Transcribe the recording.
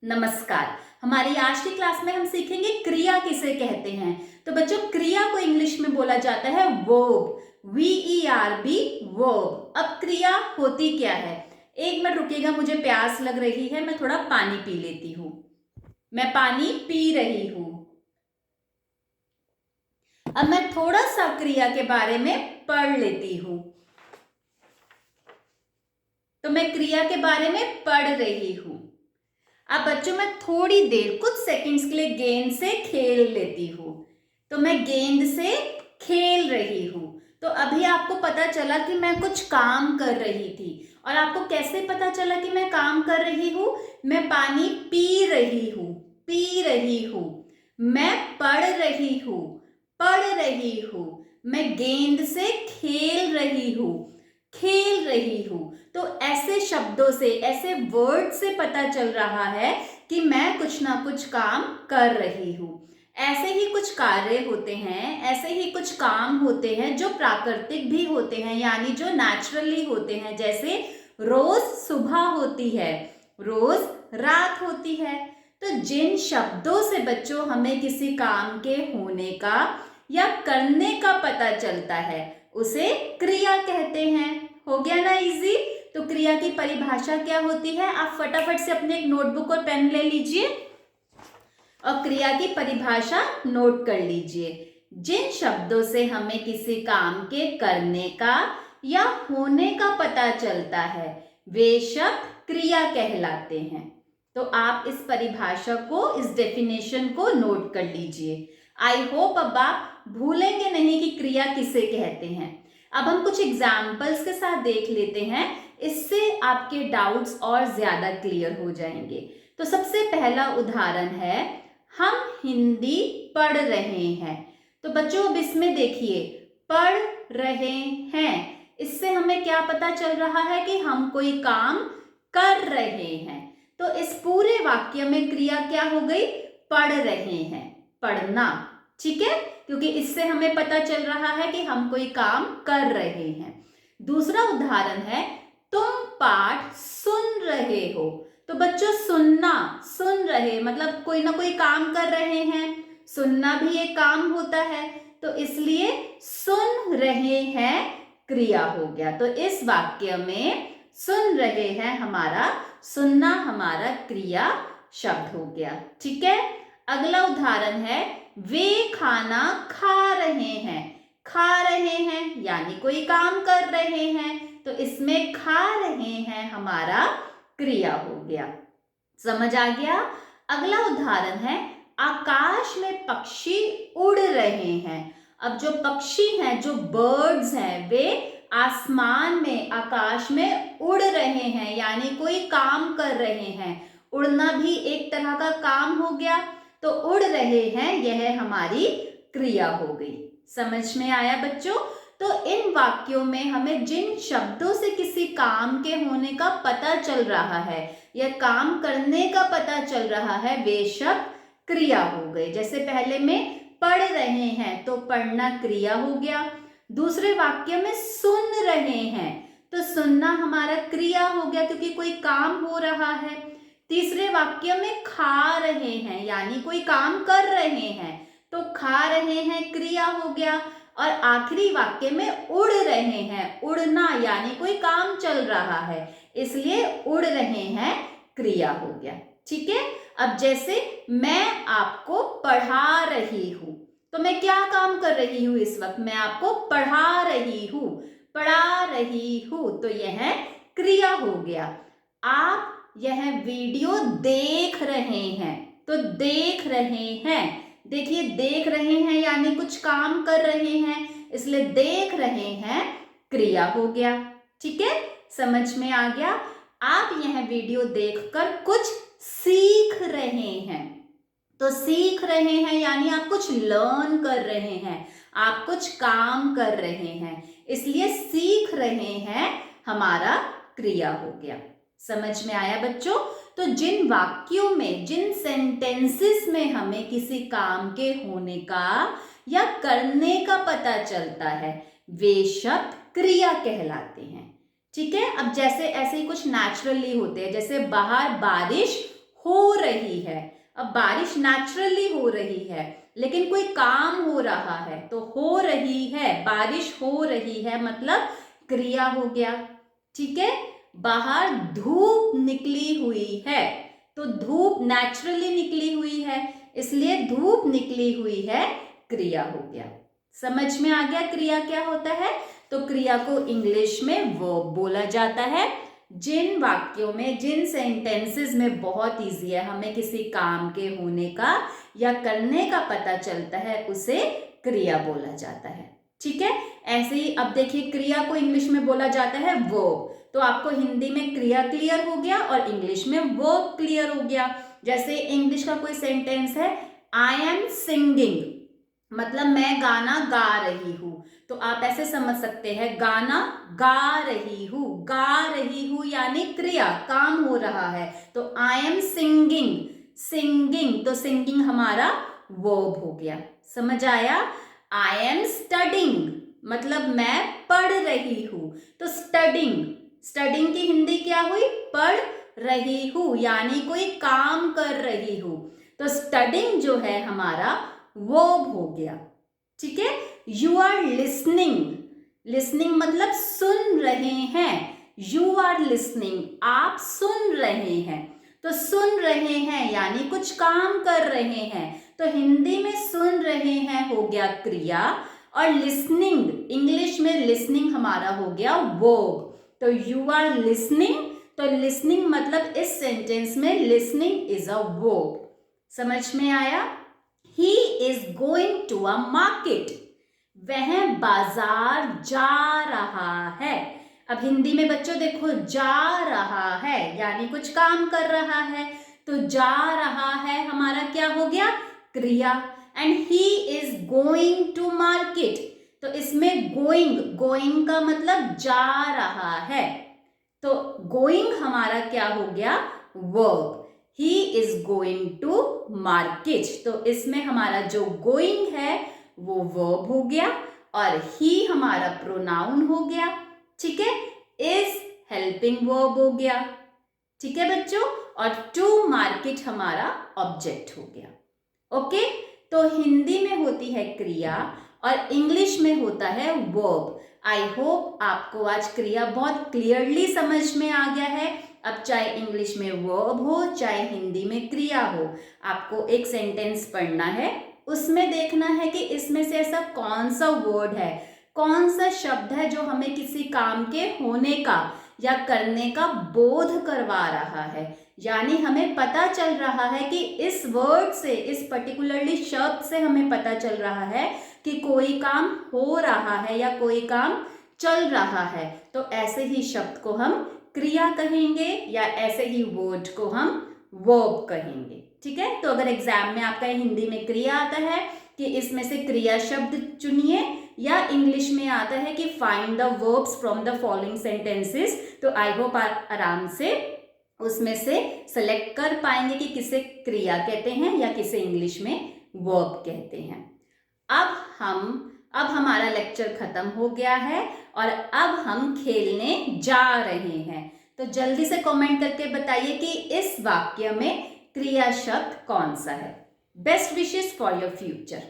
नमस्कार। हमारी आज की क्लास में हम सीखेंगे क्रिया किसे कहते हैं। तो बच्चों, क्रिया को इंग्लिश में बोला जाता है वर्ब, VERB, वर्ब। अब क्रिया होती क्या है? एक मिनट रुकिएगा, मुझे प्यास लग रही है, मैं थोड़ा पानी पी लेती हूँ। मैं पानी पी रही हूँ। अब मैं थोड़ा सा क्रिया के बारे में पढ़ लेती हूँ। तो मैं क्रिया के बारे में पढ़ रही हूँ। अब बच्चों, मैं थोड़ी देर कुछ सेकंड्स के लिए गेंद से खेल लेती हूँ। तो मैं गेंद से खेल रही हूँ। तो अभी आपको पता चला कि मैं कुछ काम कर रही थी। और आपको कैसे पता चला कि मैं काम कर रही हूँ? मैं पानी पी रही हूँ, पी रही हूँ। मैं पढ़ रही हूँ, पढ़ रही हूँ। मैं गेंद से खेल रही हूँ, खेल रही हूँ। तो ऐसे शब्दों से, ऐसे वर्ड से पता चल रहा है कि मैं कुछ ना कुछ काम कर रही हूँ। ऐसे ही कुछ कार्य होते हैं, ऐसे ही कुछ काम होते हैं जो प्राकृतिक भी होते हैं, यानी जो नेचुरली होते हैं। जैसे रोज सुबह होती है, रोज रात होती है। तो जिन शब्दों से बच्चों हमें किसी काम के होने का या करने का पता चलता है, उसे क्रिया कहते हैं। हो गया ना इजी? तो क्रिया की परिभाषा क्या होती है? आप फटाफट से अपने एक नोटबुक और पेन ले लीजिए और क्रिया की परिभाषा नोट कर लीजिए। जिन शब्दों से हमें किसी काम के करने का या होने का पता चलता है, वे शब्द क्रिया कहलाते हैं। तो आप इस परिभाषा को, इस डेफिनेशन को नोट कर लीजिए। आई होप अब आप भूलेंगे नहीं कि क्रिया किसे कहते हैं। अब हम कुछ एग्जाम्पल्स के साथ देख लेते हैं, इससे आपके डाउट्स और ज्यादा क्लियर हो जाएंगे। तो सबसे पहला उदाहरण है, हम हिंदी पढ़ रहे हैं। तो बच्चों, अब इसमें देखिए, पढ़ रहे हैं, इससे हमें क्या पता चल रहा है कि हम कोई काम कर रहे हैं। तो इस पूरे वाक्य में क्रिया क्या हो गई? पढ़ रहे हैं, पढ़ना। ठीक है, क्योंकि इससे हमें पता चल रहा है कि हम कोई काम कर रहे हैं। दूसरा उदाहरण है, तुम पाठ सुन रहे हो। तो बच्चों, सुनना, सुन रहे मतलब कोई ना कोई काम कर रहे हैं। सुनना भी एक काम होता है, तो इसलिए सुन रहे हैं क्रिया हो गया। तो इस वाक्य में सुन रहे हैं हमारा, सुनना हमारा क्रिया शब्द हो गया। ठीक है, अगला उदाहरण है, वे खाना खा रहे हैं। खा रहे हैं यानी कोई काम कर रहे हैं, तो इसमें खा रहे हैं हमारा क्रिया हो गया। समझ आ गया? अगला उदाहरण है, आकाश में पक्षी उड़ रहे हैं। अब जो पक्षी हैं, जो बर्ड्स हैं, वे आसमान में, आकाश में उड़ रहे हैं, यानी कोई काम कर रहे हैं। उड़ना भी एक तरह का काम हो गया। तो उड़ रहे हैं, यह हमारी क्रिया हो गई। समझ में आया बच्चों? तो इन वाक्यों में हमें जिन शब्दों से किसी काम के होने का पता चल रहा है या काम करने का पता चल रहा है, वे शब्द क्रिया हो गए। जैसे पहले में पढ़ रहे हैं, तो पढ़ना क्रिया हो गया। दूसरे वाक्य में सुन रहे हैं, तो सुनना हमारा क्रिया हो गया, क्योंकि कोई काम हो रहा है। तीसरे वाक्य में खा रहे हैं, यानी कोई काम कर रहे हैं, तो खा रहे हैं क्रिया हो गया। और आखिरी वाक्य में उड़ रहे हैं, उड़ना यानी कोई काम चल रहा है, इसलिए उड़ रहे हैं क्रिया हो गया। ठीक है, अब जैसे मैं आपको पढ़ा रही हूं, तो मैं क्या काम कर रही हूं इस वक्त? मैं आपको पढ़ा रही हूं, पढ़ा रही हूं, तो यह क्रिया हो गया। आप यह वीडियो देख रहे हैं, तो देख रहे हैं, देखिए देख रहे हैं यानी कुछ काम कर रहे हैं, इसलिए देख रहे हैं क्रिया हो गया। ठीक है, समझ में आ गया? आप यह वीडियो देखकर कुछ सीख रहे हैं, तो सीख रहे हैं यानी आप कुछ लर्न कर रहे हैं, आप कुछ काम कर रहे हैं, इसलिए सीख रहे हैं हमारा क्रिया हो गया। समझ में आया बच्चों? तो जिन वाक्यों में, जिन सेंटेंसेस में हमें किसी काम के होने का या करने का पता चलता है, वे शब्द क्रिया कहलाते हैं। ठीक है, अब जैसे ऐसे ही कुछ नेचुरली होते हैं, जैसे बाहर बारिश हो रही है। अब बारिश नेचुरली हो रही है, लेकिन कोई काम हो रहा है, तो हो रही है, बारिश हो रही है मतलब क्रिया हो गया। ठीक है, बाहर धूप निकली हुई है, तो धूप नेचुरली निकली हुई है, इसलिए धूप निकली हुई है क्रिया हो गया। समझ में आ गया क्रिया क्या होता है? तो क्रिया को इंग्लिश में वर्ब बोला जाता है। जिन वाक्यों में, जिन सेंटेंसेस में बहुत इजी है, हमें किसी काम के होने का या करने का पता चलता है, उसे क्रिया बोला जाता है। ठीक है, ऐसे ही अब देखिए क्रिया को इंग्लिश में बोला जाता है वर्ब। तो आपको हिंदी में क्रिया क्लियर हो गया और इंग्लिश में वर्ब क्लियर हो गया। जैसे इंग्लिश का कोई सेंटेंस है, आई एम सिंगिंग, मतलब मैं गाना गा रही हूं, तो आप ऐसे समझ सकते हैं गाना गा रही हूं यानी क्रिया, काम हो रहा है। तो आई एम सिंगिंग, सिंगिंग, तो सिंगिंग हमारा वर्ब हो गया। समझ आया? आई एम स्टडिंग, मतलब मैं पढ़ रही हूं, तो स्टडिंग, स्टडिंग की हिंदी क्या हुई? पढ़ रही हूं, यानी कोई काम कर रही हूं। तो स्टडिंग जो है हमारा वर्ब हो गया। ठीक है, यू आर लिसनिंग, लिसनिंग मतलब सुन रहे हैं, यू आर लिसनिंग, आप सुन रहे हैं, तो सुन रहे हैं यानी कुछ काम कर रहे हैं, तो हिंदी में सुन रहे हैं हो गया क्रिया, और लिसनिंग, इंग्लिश में लिसनिंग हमारा हो गया वर्ब। तो यू आर लिसनिंग, तो लिसनिंग मतलब इस सेंटेंस में लिसनिंग इज अ वर्ब। समझ में आया? He is going to a market, वह बाजार जा रहा है। अब हिंदी में बच्चों देखो, जा रहा है यानी कुछ काम कर रहा है, तो जा रहा है हमारा क्या हो गया? क्रिया। And he is going to market, तो इसमें गोइंग, गोइंग का मतलब जा रहा है, तो गोइंग हमारा क्या हो गया? Verb. He is going to market, तो इसमें हमारा जो going है वो verb हो गया, और he हमारा प्रोनाउन हो गया। ठीक है, is helping verb हो गया। ठीक है बच्चों, और to market हमारा ऑब्जेक्ट हो गया। ओके, तो हिंदी में होती है क्रिया और इंग्लिश में होता है वर्ब। आई होप आपको आज क्रिया बहुत क्लियरली समझ में आ गया है। अब चाहे इंग्लिश में वर्ब हो, चाहे हिंदी में क्रिया हो, आपको एक सेंटेंस पढ़ना है, उसमें देखना है कि इसमें से ऐसा कौन सा वर्ड है, कौन सा शब्द है जो हमें किसी काम के होने का या करने का बोध करवा रहा है, यानी हमें पता चल रहा है कि इस वर्ड से, इस पर्टिकुलरली शब्द से हमें पता चल रहा है कि कोई काम हो रहा है या कोई काम चल रहा है, तो ऐसे ही शब्द को हम क्रिया कहेंगे या ऐसे ही वर्ड को हम वर्ब कहेंगे। ठीक है, तो अगर एग्जाम में आपका हिंदी में क्रिया आता है कि इसमें से क्रिया शब्द चुनिए, या इंग्लिश में आता है कि find the verbs from the following sentences, तो आई होप आप आराम से उसमें से सेलेक्ट कर पाएंगे कि किसे क्रिया कहते हैं या किसे इंग्लिश में वर्ब कहते हैं। अब हमारा लेक्चर खत्म हो गया है और अब हम खेलने जा रहे हैं, तो जल्दी से कमेंट करके बताइए कि इस वाक्य में क्रिया शब्द कौन सा है। Best wishes for your future.